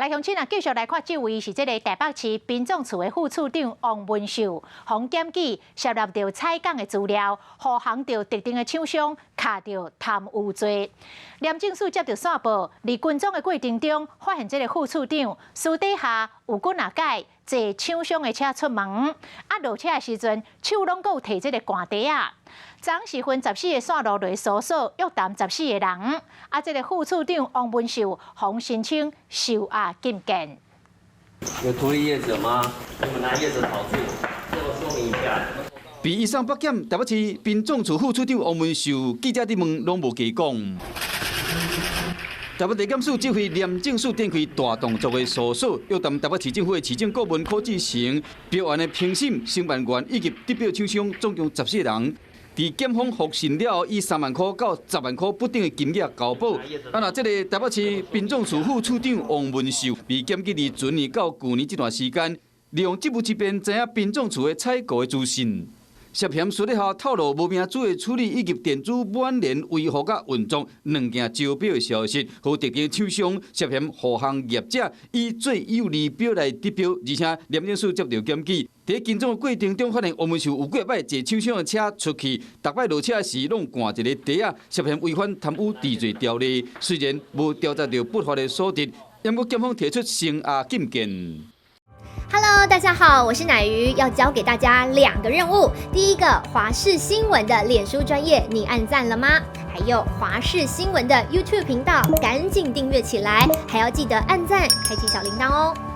来乡亲啊，继续来看这位是这个台北市殡葬处的副处长王文秀，防检举涉入到采购的资料，护航到特定的厂商，卡到贪污罪。廉政署接到线报，在军装的过程中，发现这个副处长私底下有过哪解坐厂商的车出门，落车的时阵手拢有提这个寒袋啊。昨时分14个线路内搜索约谈14个人，这个副处长王文秀方申请收押禁见。有图利业者吗？你们拿业者逃税，这我说明一下。被移送北检台北市殡葬处副处长王文秀，记者伫问拢无加讲。台北地检署指挥廉政署展开大动作的搜索，约谈台北市政府的市政顾问柯志成、标案的评审、承办员以及得标厂商，总共14个人。在检方复审了后，以3万块到10万块不等的金额交保。这个台北市殡葬处副处长王文秀被检举伫前年到去年这段时间，利用职务之便知影殡葬处的采购的资讯。涉嫌私底下透露无名资的处理以及电子满联维护甲运作2件招标的消息，和特定厂商涉嫌护航业者以最有利表来得标，而且廉政署接到检举，在跟踪的过程中发现王文秀有几摆坐厂商的车出去，逐摆落车时拢挂一个袋啊，涉嫌违反贪污治罪条例。虽然无调查到不法的所得，但过检方提出声押禁见。Hello， 大家好，我是乃瑜，要教给大家2个任务。第一个，华视新闻的脸书专页，你按赞了吗？还有华视新闻的 YouTube 频道，赶紧订阅起来，还要记得按赞，开启小铃铛哦。